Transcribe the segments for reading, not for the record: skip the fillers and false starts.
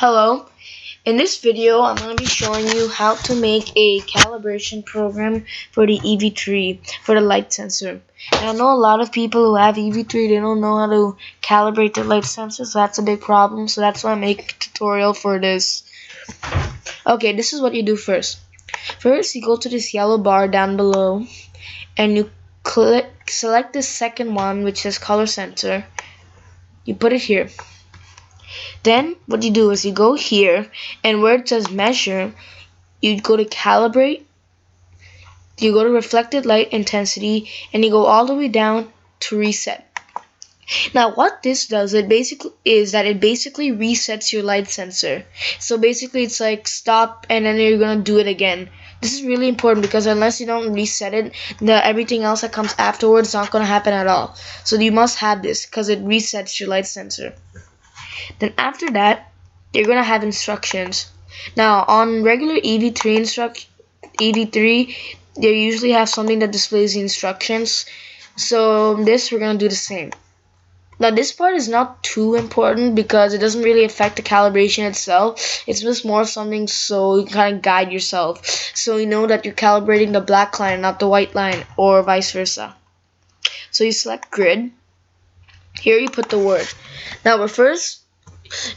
Hello, in this video I'm going to be showing you how to make a calibration program for the Ev3 for the light sensor. And I know a lot of people who have Ev3, they don't know how to calibrate the light sensor, so that's a big problem. So that's why I make a tutorial for this. Okay, this is what you do first. First, you go to this yellow bar down below and you select the second one, which says color sensor. You put it here. Then what you do is you go here, and where it says measure, you go to calibrate, you go to reflected light intensity, and you go all the way down to reset. Now what this does, it basically resets your light sensor. So basically it's like stop and then you're gonna do it again. This is really important because unless you don't reset it, everything else that comes afterwards is not gonna happen at all. So you must have this because it resets your light sensor. Then after that, you're gonna have instructions. Now on regular Ev3 they usually have something that displays the instructions. So this we're gonna do the same. Now this part is not too important because it doesn't really affect the calibration itself. It's just more something so you can kind of guide yourself, so you know that you're calibrating the black line, not the white line, or vice versa. So you select grid. Here you put the word. Now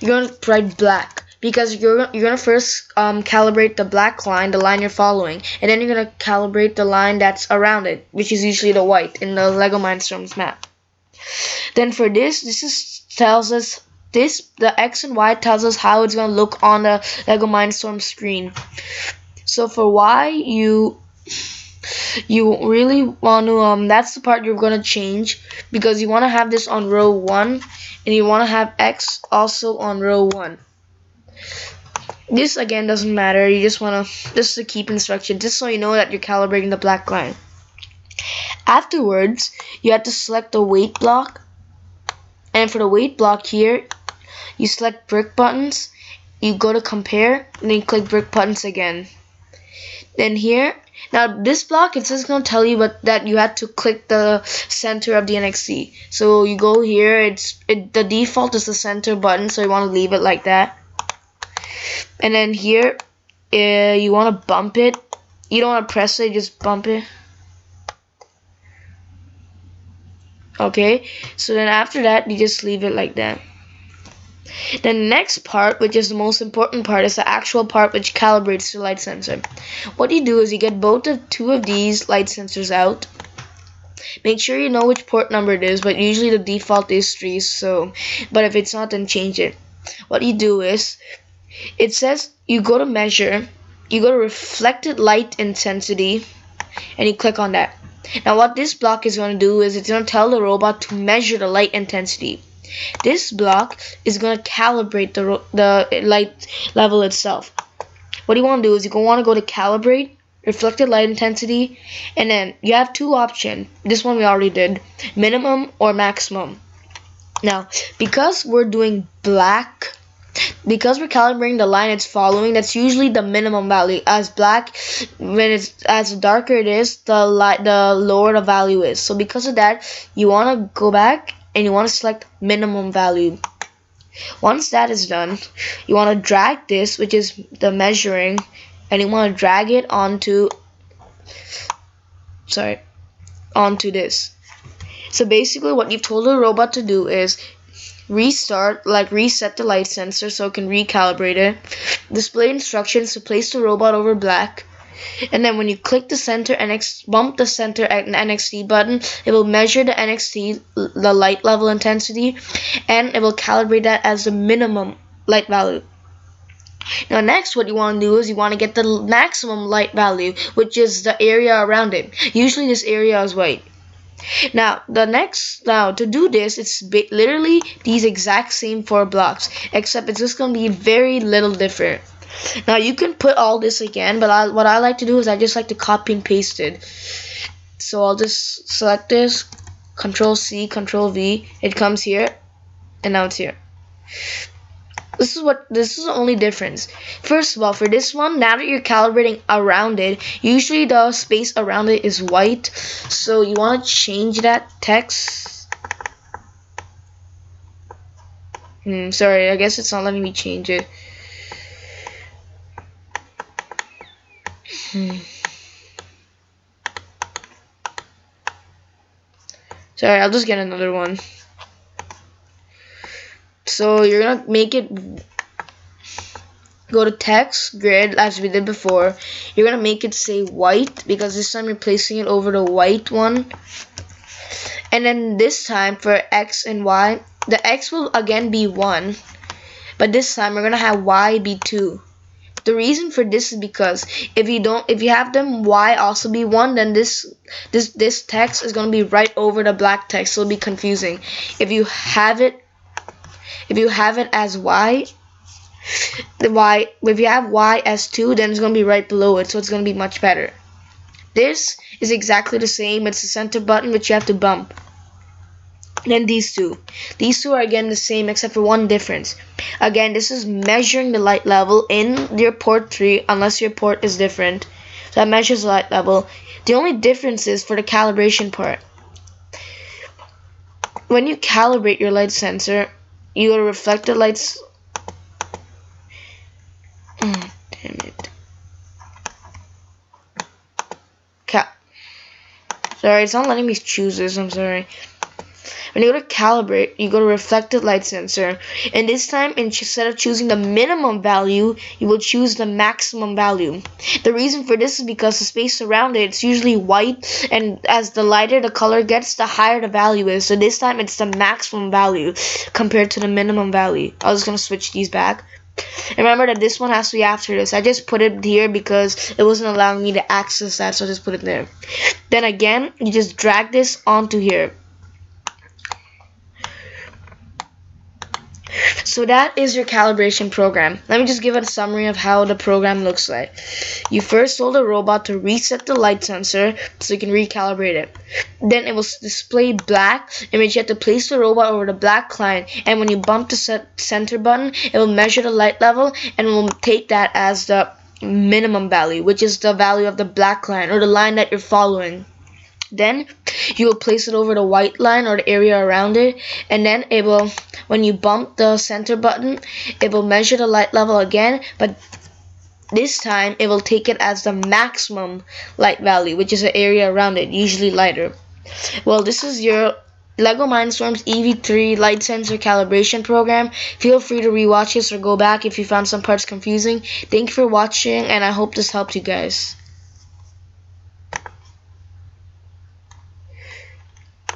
you're gonna write black because you're gonna first calibrate the black line, the line you're following, and then you're gonna calibrate the line that's around it, which is usually the white in the Lego Mindstorms map. Then for the X and Y tells us how it's gonna look on the Lego Mindstorm screen. So for Y, you really want to that's the part you're gonna change because you want to have this on row 1 and you want to have X also on row 1. This again doesn't matter, you just want to keep instruction just so you know that you're calibrating the black line. Afterwards you have to select the weight block, and for the weight block here you select brick buttons, you go to compare, and then you click brick buttons again. Then here, now this block, it's just going to tell you that you have to click the center of the NXT. So you go here, the default is the center button, so you want to leave it like that. And then here, you want to bump it. You don't want to press it, just bump it. Okay, so then after that, you just leave it like that. The next part, which is the most important part, is the actual part which calibrates the light sensor. What you do is you get two of these light sensors out. Make sure you know which port number it is, but usually the default is 3, but if it's not, then change it. What you do is, it says you go to measure, you go to reflected light intensity, and you click on that. Now what this block is going to do is it's going to tell the robot to measure the light intensity. This block is going to calibrate the light level itself. What you want to do is you want to go to calibrate, reflected light intensity, and then you have two options. This one we already did, minimum or maximum. Now because we're doing black, because we're calibrating the line it's following, that's usually the minimum value. As black, as darker it is, the lower the value is. So because of that, you want to go back and you want to select minimum value. Once that is done, you want to drag this, which is the measuring, and you want to drag it onto this. So basically what you've told the robot to do is reset the light sensor so it can recalibrate it, display instructions to place the robot over black, and then when you click the center bump the center NXT button, it will measure the NXT, the light level intensity, and it will calibrate that as the minimum light value. Now next what you want to do is you want to get the maximum light value, which is the area around it. Usually this area is white. Now to do this, it's literally these exact same 4 blocks, except it's just going to be very little different. Now you can put all this again, but what I like to do is I just like to copy and paste it. So I'll just select this, Control C, Control V, it comes here, and now it's here. This is the only difference. First of all, for this one, now that you're calibrating around it, usually the space around it is white, so you want to change that text. Sorry, I guess it's not letting me change it. Sorry, I'll just get another one. So you're gonna make it go to text grid as we did before. You're gonna make it say white because this time you're placing it over the white one. And then this time for X and Y, the X will again be 1, but this time we're gonna have Y be 2. The reason for this is because if you have them Y also be 1, then this text is gonna be right over the black text, so it'll be confusing. If you have it as Y, if you have Y as 2, then it's gonna be right below it, so it's gonna be much better. This is exactly the same. It's the center button which you have to bump. And then these two are again the same except for one difference. Again, this is measuring the light level in your port 3 unless your port is different. So that measures the light level. The only difference is for the calibration part. When you calibrate your light sensor, you will reflect the lights. Damn it. Sorry, it's not letting me choose this. I'm sorry. When you go to calibrate, you go to reflected light sensor, and this time instead of choosing the minimum value, you will choose the maximum value. The reason for this is because the space around it, it's usually white, and as the lighter the color gets, the higher the value is. So this time it's the maximum value compared to the minimum value. I was gonna switch these back. And remember that this one has to be after this. I just put it here because it wasn't allowing me to access that, so I just put it there. Then again, you just drag this onto here. So that is your calibration program. Let me just give a summary of how the program looks like. You first told the robot to reset the light sensor so you can recalibrate it. Then it will display black, in which you have to place the robot over the black line, and when you bump the center button, it will measure the light level and will take that as the minimum value, which is the value of the black line or the line that you're following. Then you will place it over the white line or the area around it, and then it will, when you bump the center button, it will measure the light level again, but this time it will take it as the maximum light value, which is the area around it, usually lighter. Well, this is your LEGO Mindstorm's Ev3 light sensor calibration program. Feel free to rewatch this or go back if you found some parts confusing. Thank you for watching, and I hope this helped you guys.